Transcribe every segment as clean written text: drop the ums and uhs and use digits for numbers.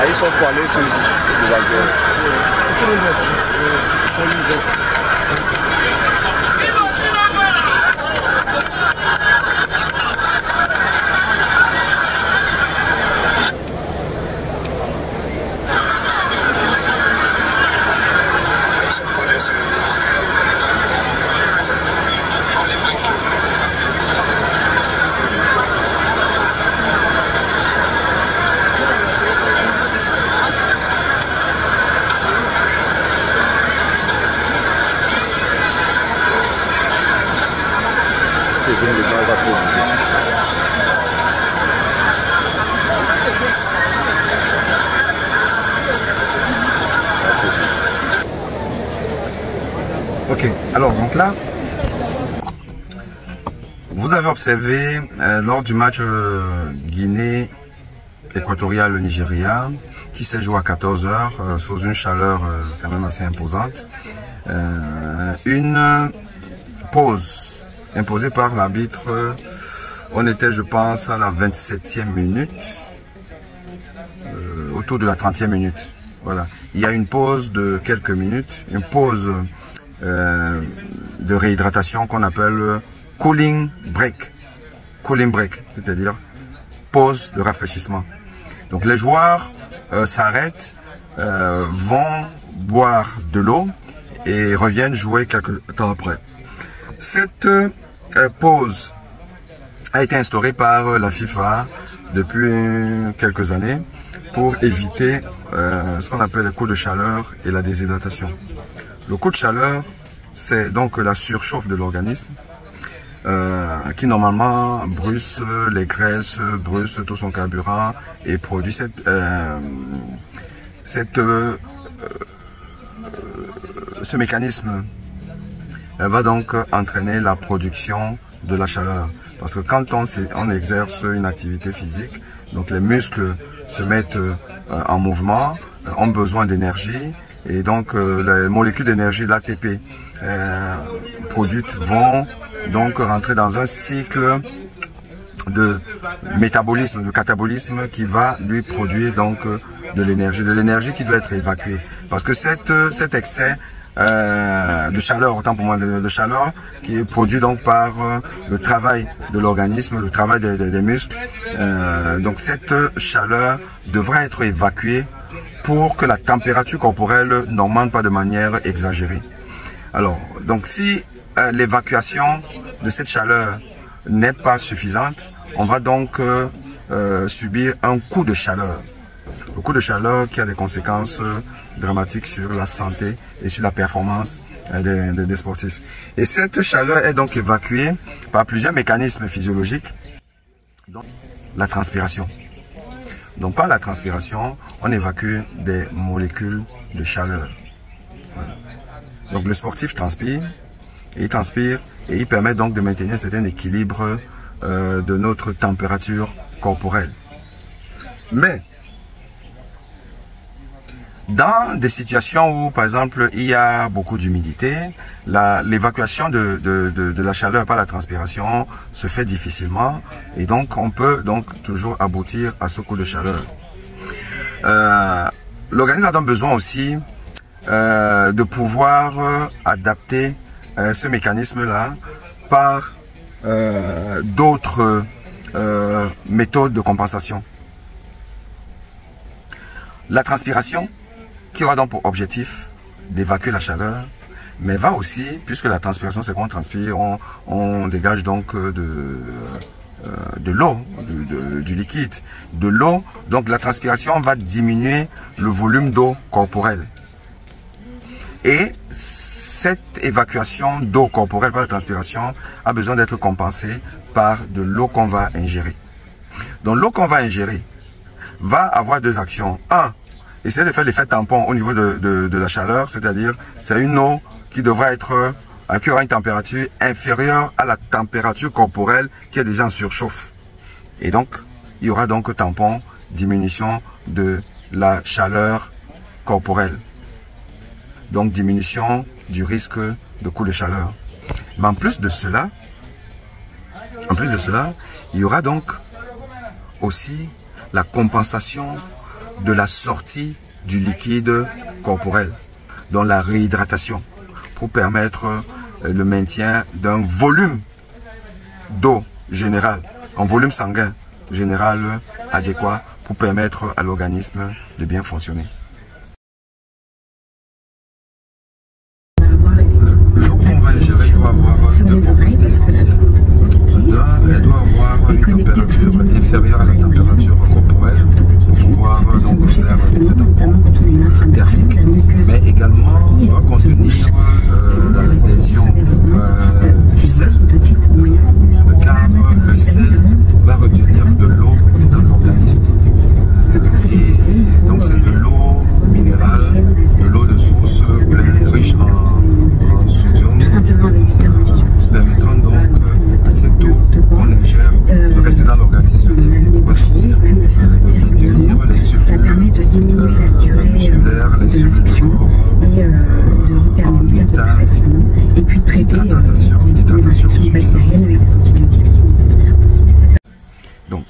Aí só falei se Ok, alors donc là, vous avez observé lors du match Guinée équatoriale Nigeria qui s'est joué à 14 h sous une chaleur quand même assez imposante, une pause imposée par l'arbitre. On était, je pense, à la 27e minute, autour de la 30e minute. Voilà, il y a une pause de quelques minutes, une pause de réhydratation qu'on appelle cooling break, c'est-à-dire pause de rafraîchissement. Donc les joueurs s'arrêtent, vont boire de l'eau et reviennent jouer quelques temps après. Cette pause a été instaurée par la FIFA depuis quelques années pour éviter ce qu'on appelle les coups de chaleur et la déshydratation. Le coup de chaleur, c'est donc la surchauffe de l'organisme qui normalement brusse les graisses, brusse tout son carburant et produit ce mécanisme va donc entraîner la production de la chaleur. Parce que quand on exerce une activité physique, donc les muscles se mettent en mouvement, ont besoin d'énergie, et donc les molécules d'énergie, l'ATP, produites vont donc rentrer dans un cycle de métabolisme, de catabolisme qui va lui produire donc de l'énergie qui doit être évacuée. Parce que cet excès de chaleur, autant pour moi de chaleur, qui est produit donc par le travail de l'organisme, le travail des muscles. Donc cette chaleur devrait être évacuée pour que la température corporelle n'augmente pas de manière exagérée. Alors, donc si l'évacuation de cette chaleur n'est pas suffisante, on va donc subir un coup de chaleur. Le coup de chaleur qui a des conséquences dramatiques sur la santé et sur la performance des sportifs. Et cette chaleur est donc évacuée par plusieurs mécanismes physiologiques, dont la transpiration. Donc par la transpiration, on évacue des molécules de chaleur. Voilà. Donc le sportif transpire, et il permet donc de maintenir un certain équilibre de notre température corporelle. Mais dans des situations où, par exemple, il y a beaucoup d'humidité, l'évacuation de la chaleur par la transpiration se fait difficilement et donc on peut donc toujours aboutir à ce coup de chaleur. L'organisme a donc besoin aussi de pouvoir adapter ce mécanisme-là par d'autres méthodes de compensation. La transpiration, qui aura donc pour objectif d'évacuer la chaleur, mais va aussi, puisque la transpiration c'est qu'on transpire, on dégage donc de l'eau, du liquide, de l'eau, donc la transpiration va diminuer le volume d'eau corporelle. Et cette évacuation d'eau corporelle par la transpiration a besoin d'être compensée par de l'eau qu'on va ingérer. Donc l'eau qu'on va ingérer va avoir deux actions. Un, essayer de faire l'effet tampon au niveau de la chaleur, c'est-à-dire c'est une eau qui devrait être qui aura une température inférieure à la température corporelle qui est déjà en surchauffe. Et donc, il y aura donc tampon, diminution de la chaleur corporelle. Donc diminution du risque de coup de chaleur. Mais en plus de cela, il y aura donc aussi la compensation de la sortie du liquide corporel, dans la réhydratation, pour permettre le maintien d'un volume d'eau général, un volume sanguin général adéquat pour permettre à l'organisme de bien fonctionner. L'eau qu'on va ingérer doit avoir deux propriétés essentielles. Elle doit avoir une température inférieure à la température corporelle pour pouvoir donc faire l'effet tampon thermique, mais également doit contenir des ions du sel, car le sel va retenir de l'eau dans l'organisme. Et donc c'est de l'eau minérale, de l'eau de source pleine, riche en sodium, permettant donc à cette eau qu'on ingère de rester dans l'organisme et de ne pas sortir, de maintenir les cellules musculaires, les cellules du corps en état d'hydratation suffisante. Donc,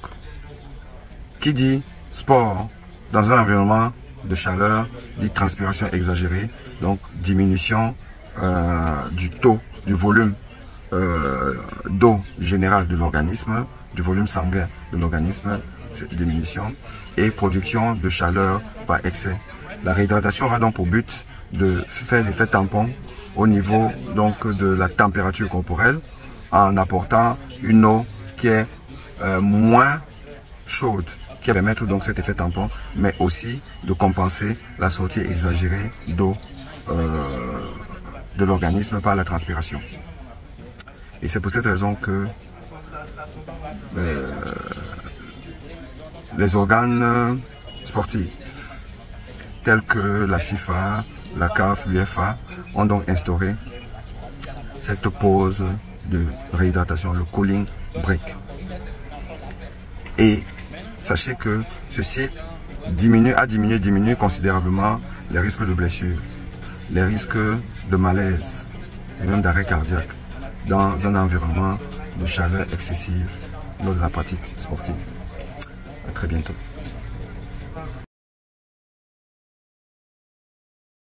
qui dit sport dans un environnement de chaleur, dit transpiration exagérée, donc diminution du taux, du volume d'eau générale de l'organisme, du volume sanguin de l'organisme, cette diminution, et production de chaleur par excès. La réhydratation aura donc pour but de faire l'effet tampon au niveau donc de la température corporelle en apportant une eau qui est moins chaude, qui va permettre donc cet effet tampon, mais aussi de compenser la sortie exagérée d'eau de l'organisme par la transpiration. Et c'est pour cette raison que les organes sportifs tels que la FIFA, la CAF, l'UEFA ont donc instauré cette pause de réhydratation, le cooling break. Et sachez que ceci diminue considérablement les risques de blessures, les risques de malaise et même d'arrêt cardiaque dans un environnement de chaleur excessive lors de la pratique sportive. À très bientôt.